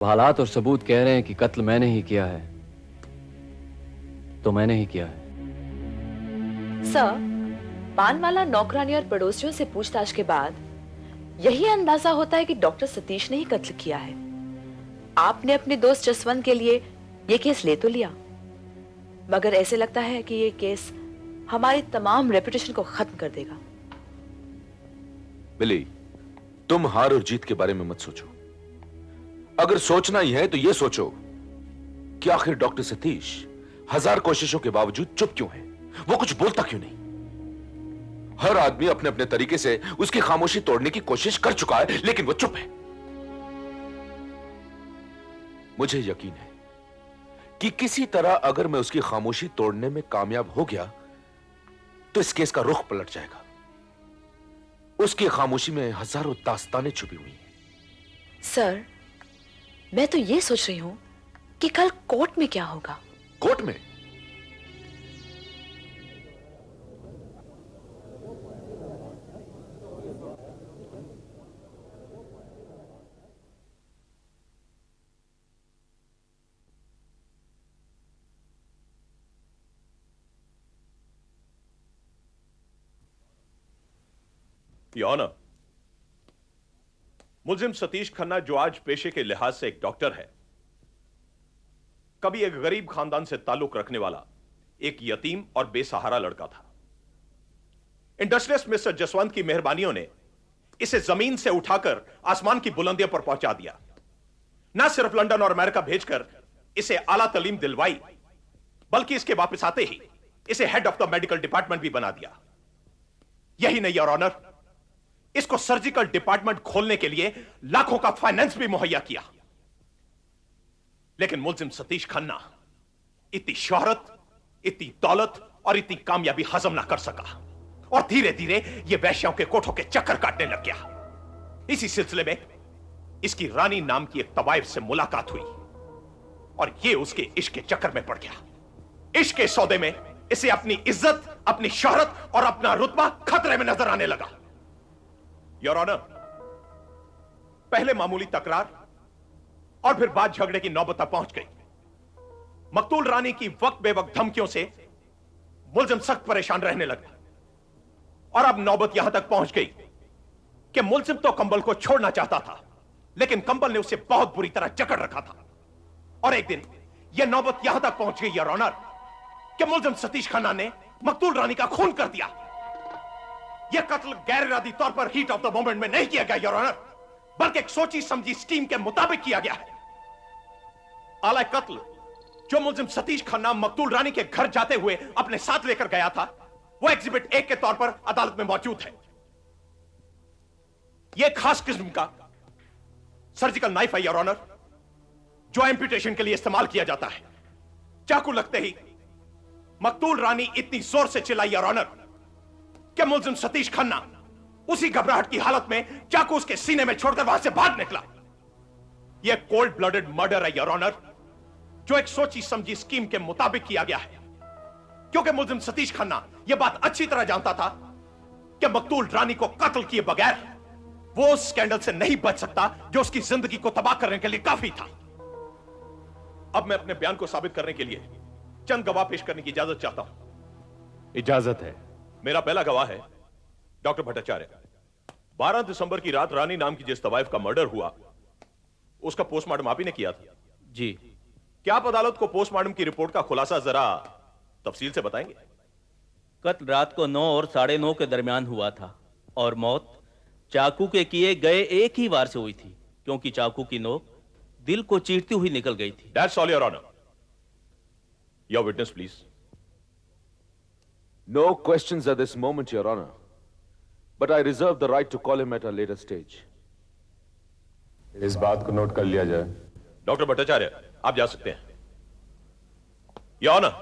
हालात और सबूत कह रहे हैं कि कत्ल मैंने ही किया है, तो मैंने ही किया है। सर, पानवाला नौकरानी और पड़ोसियों से पूछताछ के बाद यही अंदाजा होता है कि डॉक्टर सतीश ने ही कत्ल किया है। आपने अपने दोस्त जसवंत के लिए यह केस ले तो लिया, मगर ऐसे लगता है कि यह केस हमारी तमाम रेपुटेशन को खत्म कर देगा। बिली, तुम हार और जीत के बारे में मत सोचो। अगर सोचना ही है तो यह सोचो कि आखिर डॉक्टर सतीश 1000 कोशिशों के बावजूद चुप क्यों है? वो कुछ बोलता क्यों नहीं? हर आदमी अपने अपने तरीके से उसकी खामोशी तोड़ने की कोशिश कर चुका है, लेकिन वो चुप है। मुझे यकीन है कि किसी तरह अगर मैं उसकी खामोशी तोड़ने में कामयाब हो गया तो इस केस का रुख पलट जाएगा। उसकी खामोशी में हजारों दास्तानें छुपी हुई हैं। सर, मैं तो ये सोच रही हूं कि कल कोर्ट में क्या होगा। कोर्ट में? योर ऑनर, मुलजिम सतीश खन्ना, जो आज पेशे के लिहाज से एक डॉक्टर है, कभी एक गरीब खानदान से ताल्लुक रखने वाला एक यतीम और बेसहारा लड़का था। इंडस्ट्रियलिस्ट मिस्टर जसवंत की मेहरबानियों ने इसे जमीन से उठाकर आसमान की बुलंदियों पर पहुंचा दिया। ना सिर्फ लंदन और अमेरिका भेजकर इसे आला तालीम दिलवाई, बल्कि इसके वापस आते ही इसे head of the medical department भी बना दिया। यही नहीं योर ऑनर, इसको सर्जिकल डिपार्टमेंट खोलने के लिए लाखों का फाइनेंस भी मुहैया किया। लेकिन मुलजिम सतीश खन्ना इतनी शोहरत, इतनी दौलत और इतनी कामयाबी हजम ना कर सका और धीरे धीरे यह वैश्याओं के कोठों के चक्कर काटने लग गया। इसी सिलसिले में इसकी रानी नाम की एक तवाइफ से मुलाकात हुई और यह उसके इश्क के चक्कर में पड़ गया। इश्क के सौदे में इसे अपनी इज्जत, अपनी शोहरत और अपना रुतबा खतरे में नजर आने लगा। योर ऑनर, पहले मामूली तकरार और फिर बात झगड़े की नौबत तक पहुंच गई। मकतूल रानी की वक्त बेवक्त धमकियों से मुलजिम सख्त परेशान रहने लगा और अब नौबत यहां तक पहुंच गई कि मुलजिम तो कंबल को छोड़ना चाहता था, लेकिन कंबल ने उसे बहुत बुरी तरह जकड़ रखा था। और एक दिन यह नौबत यहां तक पहुंच गई योर ऑनर कि मुलजिम सतीश खन्ना ने मकतूल रानी का खून कर दिया। यह कत्ल गैर इरादी तौर पर हीट ऑफ द मोमेंट में नहीं किया गया योर ऑनर, बल्कि एक सोची समझी स्कीम के मुताबिक किया गया है। आला कत्ल जो मुलजिम सतीश खन्ना मकतूल रानी के घर जाते हुए अपने साथ लेकर गया था, वो एग्जिबिट 1 के तौर पर अदालत में मौजूद है। यह खास किस्म का सर्जिकल नाइफ है योर ऑनर, जो एम्पुटेशन के लिए इस्तेमाल किया जाता है। चाकू लगते ही मकतूल रानी इतनी जोर से चिल्लाई योर ऑनर कि मुलजिम सतीश खन्ना उसी घबराहट की हालत में चाकू उसके सीने में छोड़कर वहां से भाग निकला। यह कोल्ड ब्लडेड मर्डर है योर ऑनर, जो एक सोची समझी स्कीम के मुताबिक किया गया है, क्योंकि मुलजिम सतीश खन्ना यह बात अच्छी तरह जानता था कि मकतूल रानी को कत्ल किए बगैर वो उस स्कैंडल से नहीं बच सकता जो उसकी जिंदगी को तबाह करने के लिए काफी था। अब मैं अपने बयान को साबित करने के लिए चंद गवाह पेश करने की इजाजत चाहता हूं। इजाजत है। मेरा पहला गवाह है डॉक्टर भट्टाचार्य। 12 दिसंबर की रात रानी नाम की जिस तवाइफ का मर्डर हुआ, उसका पोस्टमार्टम आप ही ने किया था? जी। क्या आप अदालत को पोस्टमार्टम की रिपोर्ट का खुलासा जरा तफसील से बताएंगे? कत्ल रात को 9 और 9:30 के दरमियान हुआ था और मौत चाकू के किए गए एक ही वार से हुई थी, क्योंकि चाकू की नोक दिल को चीरती हुई निकल गई थी। That's all, Your Honor. Your witness, please. No questions at this moment, Your Honor. But I reserve the right to call him at a later stage. इस बात को नोट कर लिया जाए। डॉक्टर भट्टाचार्य, आप जा सकते हैं। Your Honor,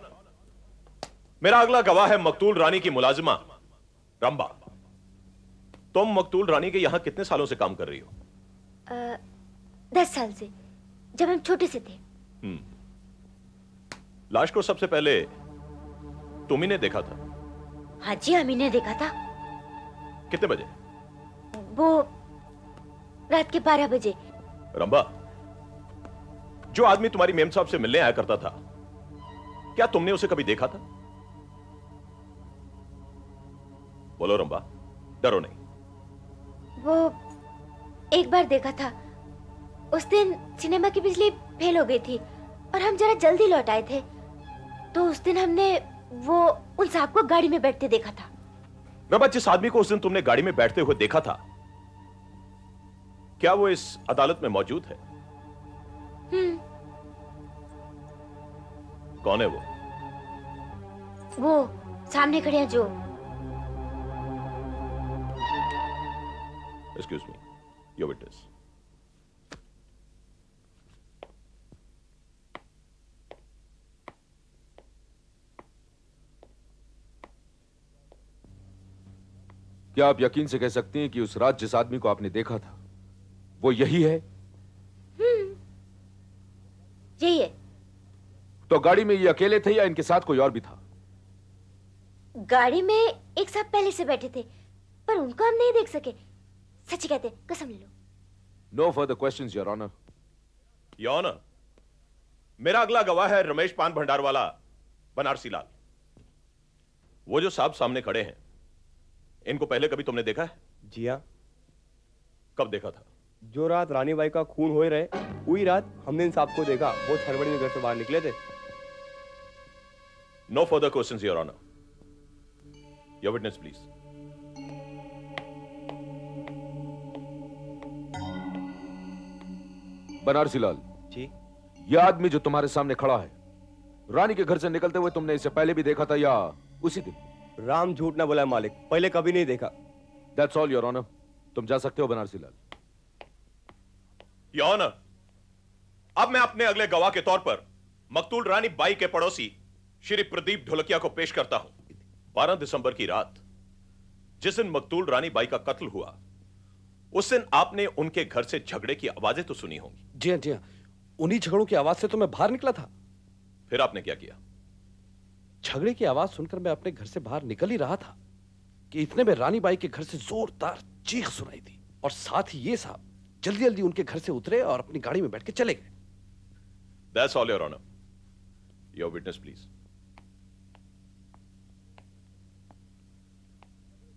मेरा अगला गवाह है मकतूल रानी की मुलाजिमा रंबा। तुम मकतूल रानी के यहां कितने सालों से काम कर रही हो? 10 साल से, जब हम छोटे से थे। लाश को सबसे पहले तुम ही ने देखा था? हाँ जी, हम ही ने देखा था। कितने बजे? वो रात के 12 बजे। रंबा, जो आदमी तुम्हारी मेम साहब से मिलने आया करता था, क्या तुमने उसे कभी देखा था? बोलो रंबा, डरो नहीं। वो एक बार देखा था। उस दिन सिनेमा की बिजली फेल हो गई थी और हम जरा जल्दी लौट आए थे, तो उस दिन हमने वो उन साहब को गाड़ी में बैठते देखा था। रंबा, जिस आदमी को उस दिन तुमने गाड़ी में बैठते हुए देखा था, क्या वो इस अदालत में मौजूद है? कौन है वो? वो सामने खड़े हैं जो। Excuse me, your witness. क्या आप यकीन से कह सकती हैं कि उस रात जिस आदमी को आपने देखा था वो यही है? यही है। तो गाड़ी में ये अकेले थे या इनके साथ कोई और भी था? गाड़ी में एक साहब पहले से बैठे थे, पर उनको हम नहीं देख सके। सच कहते, कसम ले लो। No further questions your honour. Your honour, मेरा अगला गवाह है रमेश पान भंडार वाला बनारसी लाल। वो जो साहब सामने खड़े हैं, इनको पहले कभी तुमने देखा है? जी हाँ, कब देखा था? जो रात रानी बाई का खून हो रहे वही रात हमने इन साहब को देखा। बहुत हड़बड़ी में घर से बाहर निकले थे। No further questions your honour. Your witness please. Banarasi Lal, ji, यह आदमी जो तुम्हारे सामने खड़ा है, रानी के घर से निकलते हुए तुमने इसे पहले भी देखा था या उसी दिन? राम झूठ ना बोला है मालिक, पहले कभी नहीं देखा। That's all your honour. तुम जा सकते हो बनारसी लाल। योर ऑनर, अब मैं अपने अगले गवाह के तौर पर मकतूल रानी बाई के पड़ोसी श्री प्रदीप ढोलकिया को पेश करता हूं। 12 दिसंबर की रात, जिस दिन मकतूल रानी बाई का कत्ल हुआ, उस दिन आपने उनके घर से झगड़े की आवाजें तो सुनी होंगी। जी हाँ, जी हाँ। उन्हीं झगड़ों की आवाज से तो मैं बाहर निकला था। फिर आपने क्या किया? झगड़े की आवाज सुनकर मैं अपने घर से बाहर निकल ही रहा था कि इतने में रानी बाई के घर से जोरदार चीख सुनाई दी और साथ ही ये साहब जल्दी जल्दी उनके घर से उतरे और अपनी गाड़ी में बैठ के चले गए। That's all your honour. Your witness please.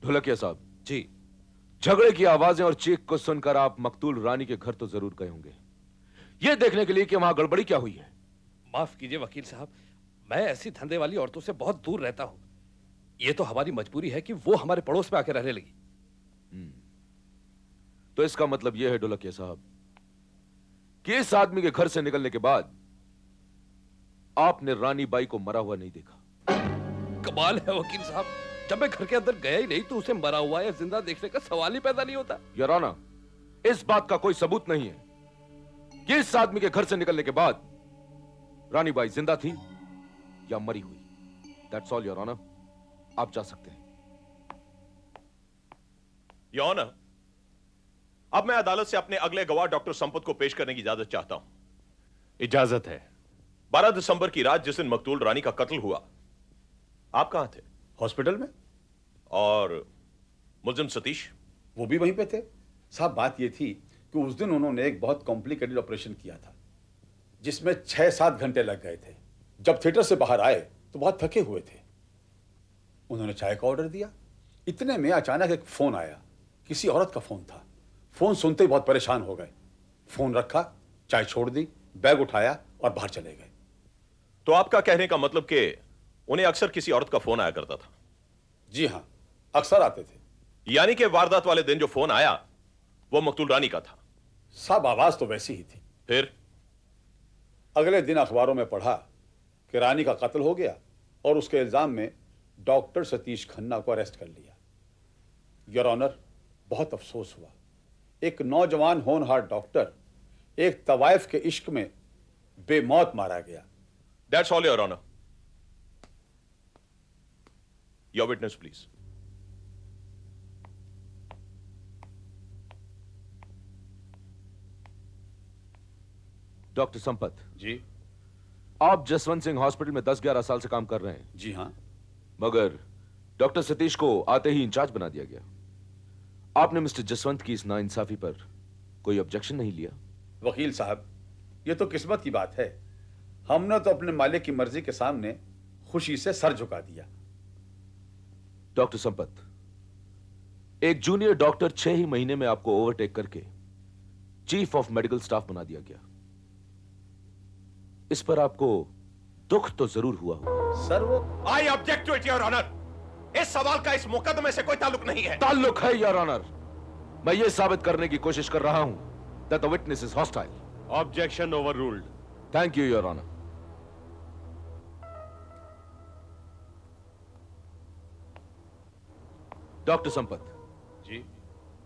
Dholakia साहब जी, झगड़े की आवाजें और चीख को सुनकर आप मकतूल रानी के घर तो जरूर गए होंगे, यह देखने के लिए कि वहां गड़बड़ी क्या हुई है। माफ कीजिए वकील साहब, मैं ऐसी धंधे वाली औरतों से बहुत दूर रहता हूं। यह तो हमारी मजबूरी है कि वो हमारे पड़ोस में आके रहने लगी। तो इसका मतलब यह है ढोलकिया साहब कि इस आदमी के घर से निकलने के बाद आपने रानी बाई को मरा हुआ नहीं देखा। कमाल है वकील साहब, जब मैं घर के अंदर गया ही नहीं तो उसे मरा हुआ या जिंदा देखने का सवाल ही पैदा नहीं होता। योर ऑनर, इस बात का कोई सबूत नहीं है कि इस आदमी के घर से निकलने के बाद रानी बाई जिंदा थी या मरी हुई। That's all your honour. आप जा सकते हैं। योर ऑनर, अब मैं अदालत से अपने अगले गवाह डॉक्टर संपत को पेश करने की इजाजत चाहता हूं। इजाजत है। 12 दिसंबर की रात, जिस दिन मकतूल रानी का कत्ल हुआ, आप कहां थे? हॉस्पिटल में। और मुलजिम सतीश? वो भी वहीं पे थे। साहब, बात ये थी कि उस दिन उन्होंने एक बहुत कॉम्प्लिकेटेड ऑपरेशन किया था जिसमें 6-7 घंटे लग गए थे। जब थिएटर से बाहर आए तो बहुत थके हुए थे। उन्होंने चाय का ऑर्डर दिया। इतने में अचानक एक फोन आया। किसी औरत का फोन था। फोन सुनते ही बहुत परेशान हो गए। फोन रखा, चाय छोड़ दी, बैग उठाया और बाहर चले गए। तो आपका कहने का मतलब कि उन्हें अक्सर किसी औरत का फोन आया करता था? जी हां, अक्सर आते थे। यानी कि वारदात वाले दिन जो फोन आया वो मकतूल रानी का था? साहब, आवाज तो वैसी ही थी। फिर अगले दिन अखबारों में पढ़ा कि रानी का कत्ल हो गया और उसके इल्जाम में डॉक्टर सतीश खन्ना को अरेस्ट कर लिया। योर ऑनर, बहुत अफसोस हुआ। एक नौजवान होनहार डॉक्टर एक तवाइफ के इश्क में बेमौत मारा गया। That's all your honour. Your witness please. Doctor Sampat ji. आप जसवंत सिंह हॉस्पिटल में 10-11 साल से काम कर रहे हैं। जी हां। मगर डॉक्टर सतीश को आते ही इंचार्ज बना दिया गया। आपने मिस्टर जसवंत की इस नाइंसाफी पर कोई ऑब्जेक्शन नहीं लिया? वकील साहब, ये तो किस्मत की बात है। हमने तो अपने मालिक की मर्जी के सामने खुशी से सर झुका दिया। डॉक्टर संपत, एक जूनियर डॉक्टर 6 ही महीने में आपको ओवरटेक करके चीफ ऑफ मेडिकल स्टाफ बना दिया गया। इस पर आपको दुख तो जरूर हुआ होगा। सर वो I object to it your honour. इस सवाल का इस मुकदमे से कोई ताल्लुक नहीं है। ताल्लुक है योर ऑनर। मैं यह साबित करने की कोशिश कर रहा हूं that the witness is hostile. Objection overruled. Thank you your honour. Doctor Sampat ji,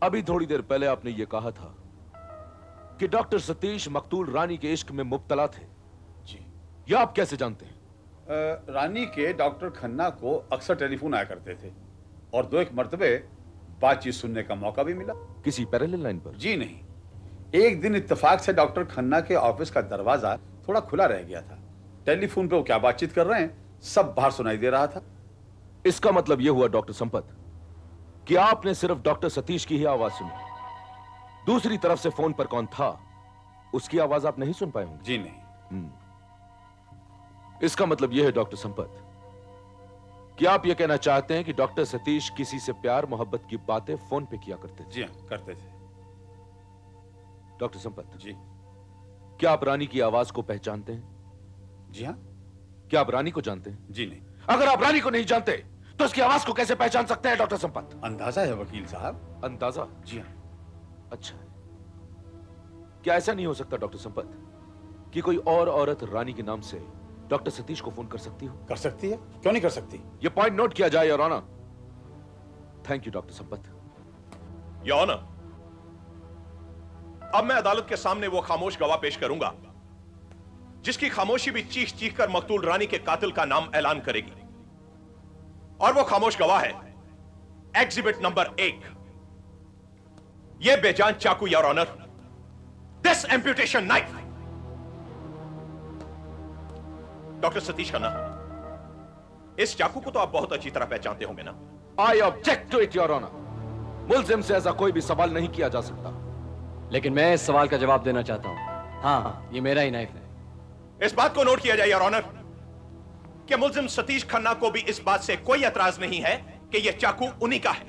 अभी थोड़ी देर पहले आपने यह कहा था कि डॉक्टर सतीश मकतूल रानी के इश्क में मुब्तला थे। जी। यह आप कैसे जानते हैं? रानी के डॉक्टर खन्ना को अक्सर टेलीफोन आया करते थे और 2-1 मर्तबे बातचीत सुनने का मौका भी मिला। किसी पैरेलल लाइन पर? जी नहीं, एक दिन इत्तेफाक से डॉक्टर खन्ना के ऑफिस का दरवाजा थोड़ा खुला रह गया था। टेलीफोन पे वो क्या बातचीत कर रहे हैं सब बाहर सुनाई दे रहा था। इसका मतलब यह हुआ डॉक्टर संपत कि आपने सिर्फ डॉक्टर सतीश की ही आवाज सुनी, दूसरी तरफ से फोन पर कौन था उसकी आवाज आप नहीं सुन पाए होंगे। जी नहीं। इसका मतलब यह है डॉक्टर संपत कि आप यह कहना चाहते हैं कि डॉक्टर सतीश किसी से प्यार मोहब्बत की बातें फोन पे किया करते थे। जी हाँ, करते थे। डॉक्टर संपत जी। क्या आप रानी की आवाज को पहचानते हैं? जी हाँ। क्या आप रानी को जानते हैं? जी नहीं। अगर आप रानी को नहीं जानते तो उसकी आवाज को कैसे पहचान सकते हैं डॉक्टर संपत? अंदाजा है वकील साहब। अंदाजा? जी हाँ। अच्छा, क्या ऐसा नहीं हो सकता डॉक्टर संपत कि कोई और औरत रानी के नाम से डॉक्टर सतीश को फोन कर सकती हो? कर सकती है, क्यों नहीं कर सकती। यह पॉइंट नोट किया जाए your honour. Thank you doctor Sampat. Your honour, अब मैं अदालत के सामने वो खामोश गवाह पेश करूंगा जिसकी खामोशी भी चीख चीख कर मकतूल रानी के कातिल का नाम ऐलान करेगी। और वो खामोश गवाह है एग्जिबिट नंबर 1, ये बेजान चाकू your honour, this amputation knife. Doctor Satish Khanna, इस चाकू को तो आप बहुत अच्छी तरह पहचानते होंगे ना? I object to it your honour. मुल्जिम से ऐसा कोई भी सवाल नहीं किया जा सकता। लेकिन मैं इस सवाल का जवाब देना चाहता हूं। हाँ, ये मेरा ही नाइफ है। इस बात को नोट किया जाए योर ऑनर कि मुल्जिम सतीश खन्ना को भी इस बात से कोई एतराज नहीं है कि यह चाकू उन्हीं का है।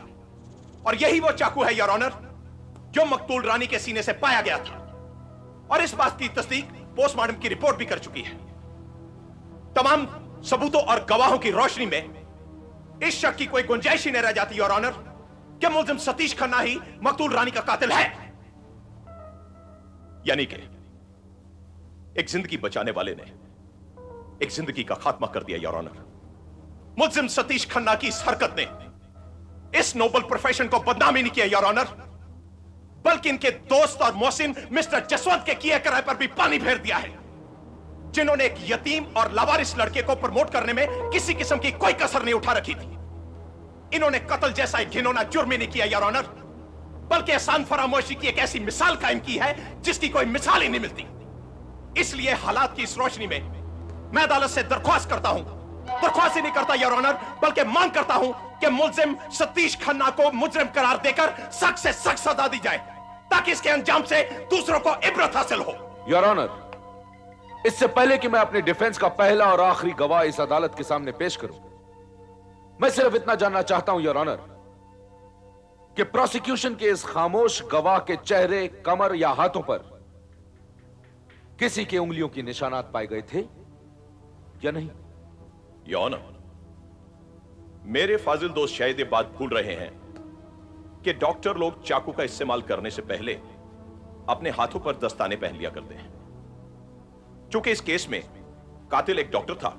और यही वो चाकू है योर ऑनर जो मकतूल रानी के सीने से पाया गया था। और इस बात की तस्दीक पोस्टमार्टम की रिपोर्ट भी कर चुकी है। तमाम सबूतों और गवाहों की रोशनी में इस शक की कोई गुंजाइश ही नहीं रह जाती योर ऑनर कि मुल्जिम सतीश खन्ना ही मकतूल रानी का कातिल है। यानी कि एक जिंदगी बचाने वाले ने एक जिंदगी का खात्मा कर दिया योर ऑनर। मुल्जिम सतीश खन्ना की इस हरकत ने इस नोबल प्रोफेशन को बदनाम ही नहीं किया योर ऑनर, बल्कि इनके दोस्त और मोहसिन मिस्टर जसवंत के किए कराए पर भी पानी फेर दिया है, जिन्होंने एक यतीम और लावारिस लड़के को प्रमोट करने में किसी किस्म की कोई कसर नहीं उठा रखी थी। इन्होंने कत्ल जैसा एक घिनौना जुर्म ही नहीं किया योर ऑनर, बल्कि एहसान फरामोशी की एक ऐसी मिसाल कायम की है जिसकी कोई मिसाल ही नहीं मिलती। इसलिए हालात की इस रोशनी में मैं अदालत से दरख्वास्त करता हूं, दरख्वास्त ही नहीं करता योर ऑनर, बल्कि मांग करता हूं कि मुल्जिम सतीश खन्ना को मुजरिम करार देकर सख्त से सख्त सजा दी जाए ताकि इसके अंजाम से दूसरों को इबरत हासिल हो। योर ऑनर, इससे पहले कि मैं अपने डिफेंस का पहला और आखिरी गवाह इस अदालत के सामने पेश करूं, मैं सिर्फ इतना जानना चाहता हूं योर ऑनर कि प्रोसिक्यूशन के इस खामोश गवाह के चेहरे, कमर या हाथों पर किसी के उंगलियों की निशानात पाए गए थे या नहीं? योर ऑनर, मेरे फाजिल दोस्त शायद ये बात भूल रहे हैं कि डॉक्टर लोग चाकू का इस्तेमाल करने से पहले अपने हाथों पर दस्ताने पहन लिया करते हैं। चूंकि इस केस में कातिल एक डॉक्टर था,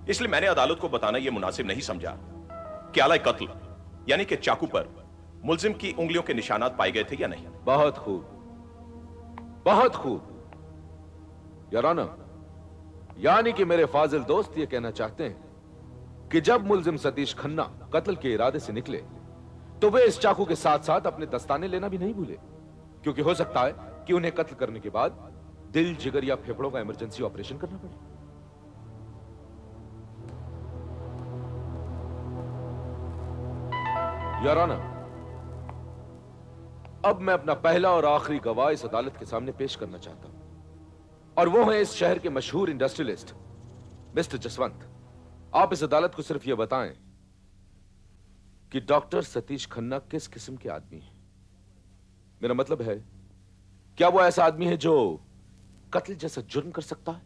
इसलिए मैंने अदालत को बताना यह मुनासिब नहीं समझा कि आला कत्ल यानी कि चाकू पर मुल्जिम की उंगलियों के निशानात पाए गए थे या नहीं। बहुत खूब, बहुत खूब योर ऑनर, यानी कि मेरे फाजिल दोस्त ये कहना चाहते हैं कि जब मुल्जिम सतीश खन्ना कत्ल के इरादे से निकले तो वे इस चाकू के साथ साथ अपने दस्ताने लेना भी नहीं भूले, क्योंकि हो सकता है कि उन्हें कत्ल करने के बाद दिल, जिगर या फेफड़ों का इमरजेंसी ऑपरेशन करना पड़े। योर ऑनर, अब मैं अपना पहला और आखिरी गवाह इस अदालत के सामने पेश करना चाहता हूं। और वो है इस शहर के मशहूर इंडस्ट्रियलिस्ट मिस्टर जसवंत। आप इस अदालत को सिर्फ यह बताएं कि डॉक्टर सतीश खन्ना किस किस्म के आदमी है। मेरा मतलब है, क्या वो ऐसा आदमी है जो कत्ल जैसा जुर्म कर सकता है,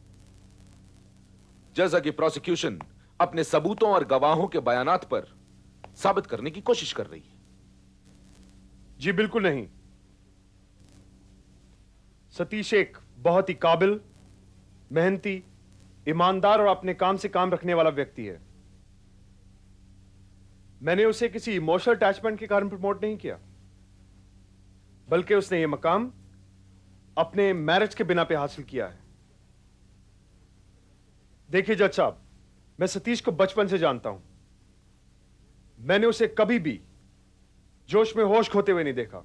जैसा कि प्रोसिक्यूशन अपने सबूतों और गवाहों के बयानात पर साबित करने की कोशिश कर रही है? जी बिल्कुल नहीं। सतीश एक बहुत ही काबिल, मेहनती, ईमानदार और अपने काम से काम रखने वाला व्यक्ति है। मैंने उसे किसी इमोशनल अटैचमेंट के कारण प्रमोट नहीं किया, बल्कि उसने यह मकाम अपने मैरिज के बिना पे हासिल किया है। देखिए जज साहब, मैं सतीश को बचपन से जानता हूं। मैंने उसे कभी भी जोश में होश खोते हुए नहीं देखा,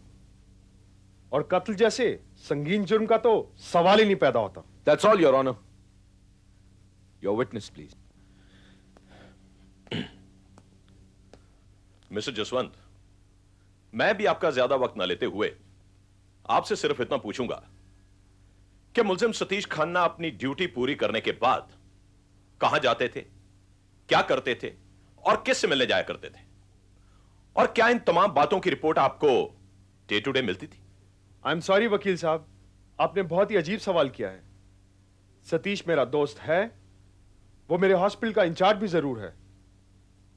और कत्ल जैसे संगीन जुर्म का तो सवाल ही नहीं पैदा होता। That's all, Your Honor. Your witness, please. Mister Jaswant, मैं भी आपका ज्यादा वक्त न लेते हुए आपसे सिर्फ इतना पूछूंगा कि मुलजिम सतीश खन्ना अपनी ड्यूटी पूरी करने के बाद कहां जाते थे, क्या करते थे और किससे मिलने जाया करते थे, और क्या इन तमाम बातों की रिपोर्ट आपको डे टू डे मिलती थी? आई एम सॉरी वकील साहब, आपने बहुत ही अजीब सवाल किया है। सतीश मेरा दोस्त है, वो मेरे हॉस्पिटल का इंचार्ज भी जरूर है,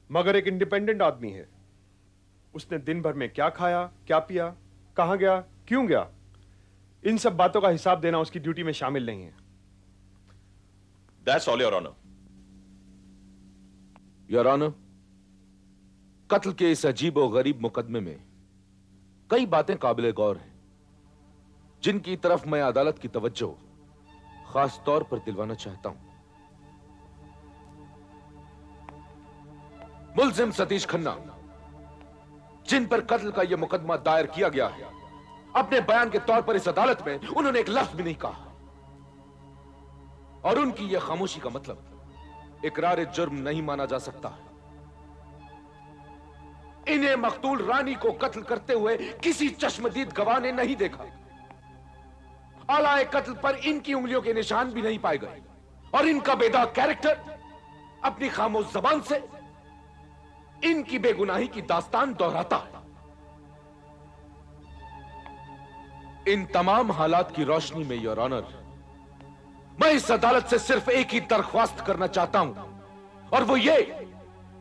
मगर एक इंडिपेंडेंट आदमी है। उसने दिन भर में क्या खाया, क्या पिया, कहां गया, क्यों गया, इन सब बातों का हिसाब देना उसकी ड्यूटी में शामिल नहीं है। That's all, Your Honor. Your Honor, कत्ल के इस अजीब और गरीब मुकदमे में कई बातें काबिले गौर हैं, जिनकी तरफ मैं अदालत की तवज्जो खास तौर पर दिलवाना चाहता हूं। मुलजिम सतीश खन्ना, जिन पर कत्ल का यह मुकदमा दायर किया गया है, अपने बयान के तौर पर इस अदालत में उन्होंने एक लफ्ज भी नहीं कहा, और उनकी यह खामोशी का मतलब इकरार जुर्म नहीं माना जा सकता। इन्हें मकतूल रानी को कत्ल करते हुए किसी चश्मदीद गवाह ने नहीं देखा। आलाए कत्ल पर इनकी उंगलियों के निशान भी नहीं पाए गए, और इनका बेदाग कैरेक्टर अपनी खामोश जबान से इनकी बेगुनाही की दास्तान दोहराता है। इन तमाम हालात की रोशनी में योर ऑनर, मैं इस अदालत से सिर्फ एक ही दरख्वास्त करना चाहता हूं, और वो ये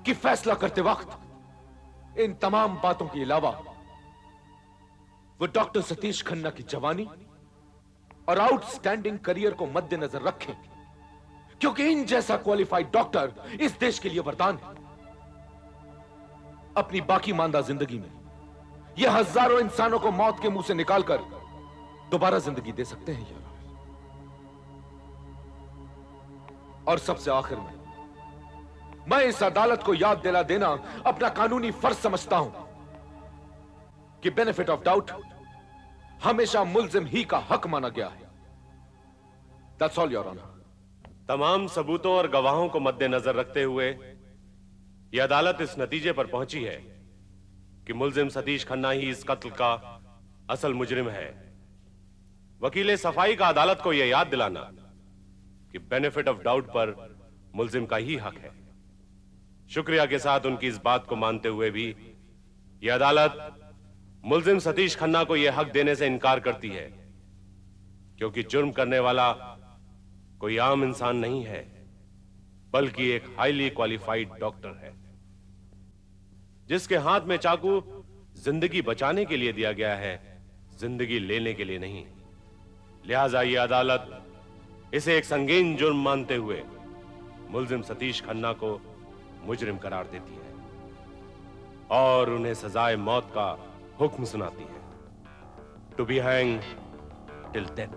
कि फैसला करते वक्त इन तमाम बातों के अलावा वो डॉक्टर सतीश खन्ना की जवानी और आउटस्टैंडिंग करियर को मद्देनजर रखें, क्योंकि इन जैसा क्वालिफाइड डॉक्टर इस देश के लिए वरदान है। अपनी बाकी मांदा जिंदगी में ये हजारों इंसानों को मौत के मुंह से निकालकर दोबारा जिंदगी दे सकते हैं यार। और सबसे आखिर में मैं इस अदालत को याद दिला देना अपना कानूनी फर्ज समझता हूं कि बेनिफिट ऑफ डाउट हमेशा मुल्जिम ही का हक माना गया है। That's all your honour. तमाम सबूतों और गवाहों को मद्देनजर रखते हुए यह अदालत इस नतीजे पर पहुंची है कि मुल्जिम सतीश खन्ना ही इस कत्ल का असल मुजरिम है। वकील सफाई का अदालत को यह याद दिलाना कि बेनिफिट ऑफ डाउट पर मुल्जिम का ही हक है। शुक्रिया के साथ उनकी इस बात को मानते हुए भी यह अदालत मुल्जिम सतीश खन्ना को यह हक देने से इनकार करती है, क्योंकि जुर्म करने वाला कोई आम इंसान नहीं है, बल्कि एक हाईली क्वालिफाइड डॉक्टर है, जिसके हाथ में चाकू जिंदगी बचाने के लिए दिया गया है, जिंदगी लेने के लिए नहीं। लिहाजा यह अदालत इसे एक संगीन जुर्म मानते हुए मुल्जिम सतीश खन्ना को मुजरिम करार देती है और उन्हें सजाए मौत का हुक्म सुनाती है, to be hang till death.